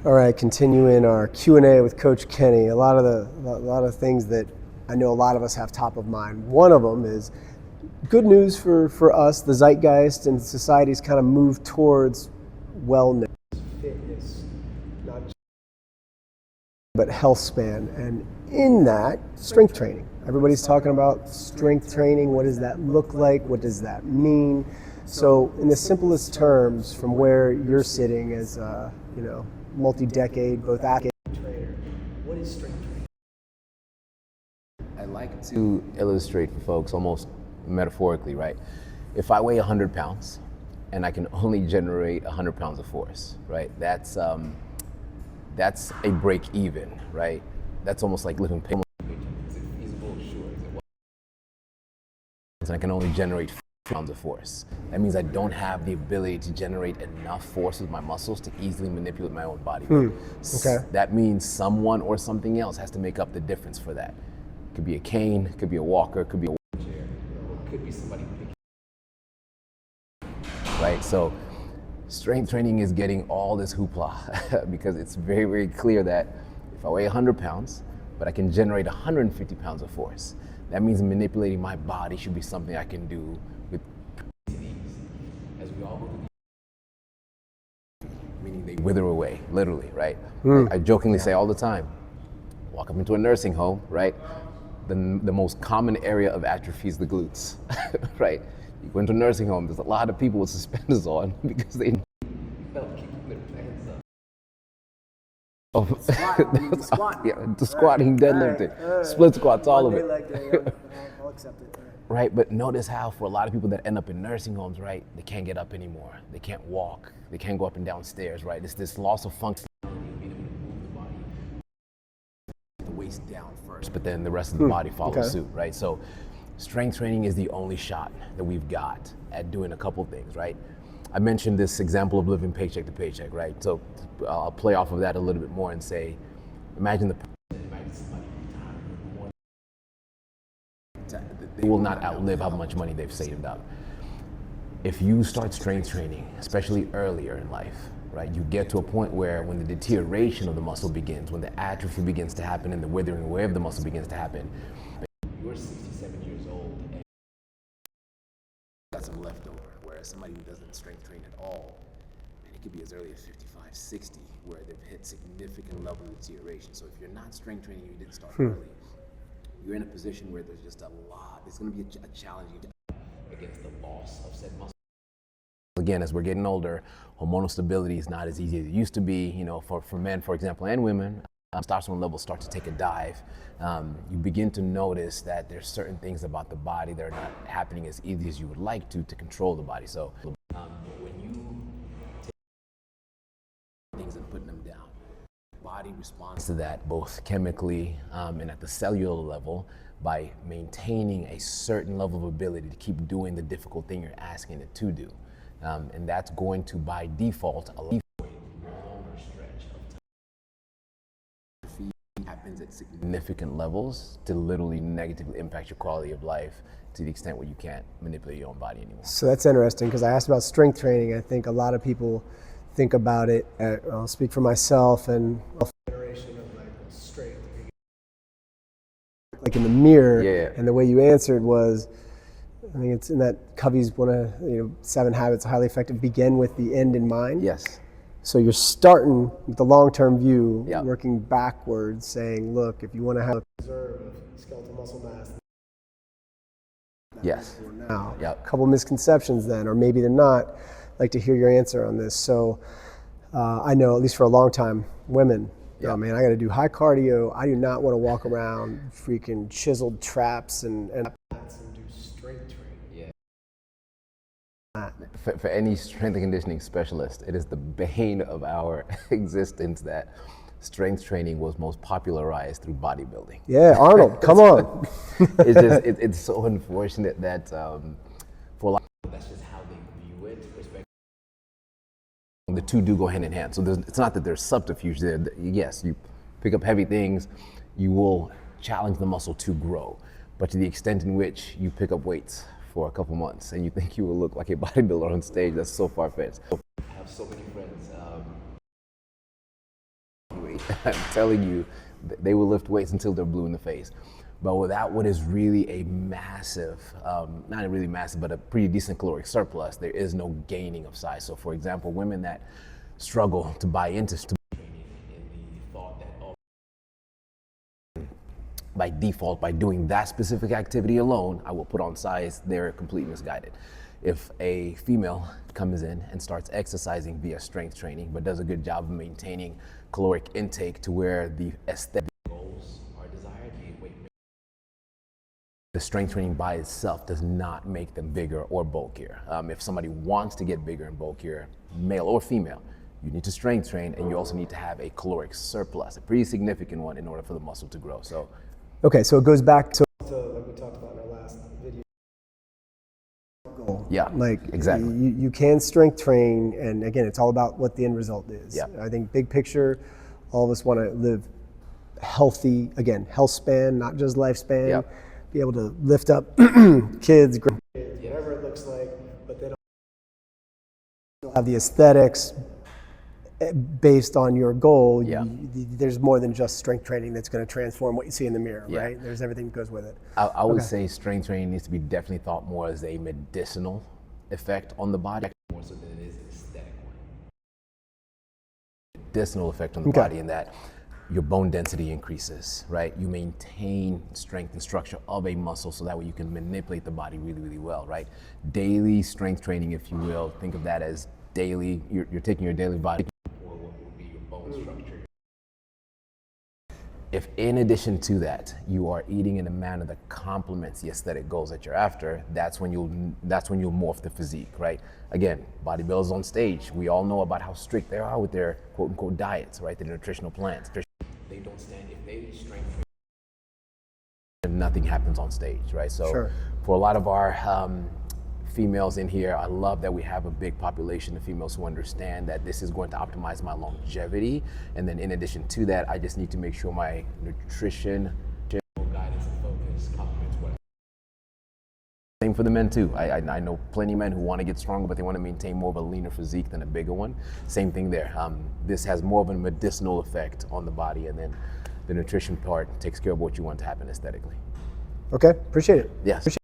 All right, continuing our Q&A with Coach Kenny. A lot of things that I know a lot of us have top of mind. One of them is good news for us. The zeitgeist and society's kind of moved towards wellness, fitness, not just, but health span, and in that, strength training. Everybody's talking about strength training. What does that look like? What does that mean? So, in the simplest terms, from where you're sitting as multi-decade, both athlete and trainer, what is strength training? I like to illustrate for folks almost metaphorically, right? If I weigh 100 pounds and I can only generate 100 pounds of force, right? That's a break even, right? That's almost like living payment. Is it feasible? Sure. Is it and I can only generate pounds of force. That means I don't have the ability to generate enough force with my muscles to easily manipulate my own body. Okay. That means someone or something else has to make up the difference for that. It could be a cane, it could be a walker, it could be a wheelchair, it could be somebody picking. Right? So strength training is getting all this hoopla because it's very, very clear that if I weigh 100 pounds, but I can generate 150 pounds of force, that means manipulating my body should be something I can do with ease. As we all go through, meaning they wither away, literally, right? I jokingly say all the time, walk up into a nursing home, right? The most common area of atrophy is the glutes, right? You go into a nursing home, there's a lot of people with suspenders on because they felt keeping their pants up. The squatting, deadlifting, split squats, all of it. I'll accept it. Right, but notice how for a lot of people that end up in nursing homes, right, they can't get up anymore. They can't walk. They can't go up and down stairs, right? It's this loss of function. The waist down first, but then the rest of the body follows suit, right? So strength training is the only shot that we've got at doing a couple things, right? I mentioned this example of living paycheck to paycheck, right? So I'll play off of that a little bit more and say, imagine somebody retiring. They will not outlive how much money they've saved up. If you start strength training, especially earlier in life, right, you get to a point where when the deterioration of the muscle begins, when the atrophy begins to happen and the withering away of the muscle begins to happen, you're 67 years old and got some leftover, whereas somebody who doesn't strength train at all, and it could be as early as 55, 60, where they've hit significant level of deterioration. So if you're not strength training, you didn't start early, you're in a position where there's just a lot, it's going to be a challenging against the loss of said muscle. Again, as we're getting older, hormonal stability is not as easy as it used to be. You know, for men, for example, and women, testosterone levels start to take a dive. You begin to notice that there's certain things about the body that are not happening as easy as you would like to control the body. So when you take things and put them down, body responds to that both chemically and at the cellular level by maintaining a certain level of ability to keep doing the difficult thing you're asking it to do. And that's going to, by default, allow a longer stretch of time. Happens at significant levels to literally negatively impact your quality of life to the extent where you can't manipulate your own body anymore. So that's interesting because I asked about strength training. I think a lot of people think about it, I'll speak for myself and generation of like strength. Like in the mirror, and the way you answered was, I think it's in that Covey's 7 Habits of Highly Effective, begin with the end in mind. Yes. So you're starting with the long-term view, working backwards, saying, look, if you want to have a preserve of skeletal muscle mass, yes. Now, a couple misconceptions then, or maybe they're not. I'd like to hear your answer on this. So I know, at least for a long time, women, oh man, I got to do high cardio. I do not want to walk around freaking chiseled traps and do strength training. For any strength and conditioning specialist, it is the bane of our existence that strength training was most popularized through bodybuilding. Yeah, Arnold, come on. It's so unfortunate that for a lot of people, that's just how they view it. The two do go hand in hand. So it's not that there's subterfuge there. Yes, you pick up heavy things, you will challenge the muscle to grow. But to the extent in which you pick up weights for a couple months and you think you will look like a bodybuilder on stage, that's so far-fetched. I have so many friends categorically. I'm telling you, they will lift weights until they're blue in the face. But without what is really a massive, not really massive, but a pretty decent caloric surplus, there is no gaining of size. So for example, women that struggle to buy into training in the thought that, oh, by default, by doing that specific activity alone, I will put on size, they're completely misguided. If a female comes in and starts exercising via strength training, but does a good job of maintaining caloric intake to where the aesthetic goals are desired, the strength training by itself does not make them bigger or bulkier. If somebody wants to get bigger and bulkier, male or female, you need to strength train, and you also need to have a caloric surplus, a pretty significant one, in order for the muscle to grow. So, okay, so it goes back to like we talked about in our last video. Goal. yeah, Like exactly. you can strength train, and again, it's all about what the end result is. Yeah. I think big picture, all of us want to live healthy, again, health span, not just lifespan. Yep. Be able to lift up kids, grandkids, whatever it looks like, but they don't have the aesthetics based on your goal. Yeah. There's more than just strength training that's going to transform what you see in the mirror, Yeah. right? There's everything that goes with it. I would say strength training needs to be definitely thought more as a medicinal effect on the body, more so than it is an aesthetic one. Medicinal effect on the body in that your bone density increases, right? You maintain strength and structure of a muscle so that way you can manipulate the body really, really well, right? Daily strength training, if you will, think of that as daily, you're taking your daily body or what would be your bone structure. If in addition to that, you are eating in a manner that complements the aesthetic goals that you're after, that's when you'll morph the physique, right? Again, bodybuilders on stage, we all know about how strict they are with their quote unquote diets, right? Their nutritional plans. They don't stand, if they strength train, nothing happens on stage, right? So for a lot of our females in here, I love that we have a big population of females who understand that this is going to optimize my longevity. And then in addition to that, I just need to make sure my nutrition, guidance and focus complements what. Same for the men too. I know plenty of men who want to get stronger, but they want to maintain more of a leaner physique than a bigger one. Same thing there. This has more of a medicinal effect on the body, and then the nutrition part takes care of what you want to happen aesthetically. Okay, appreciate it. Yes.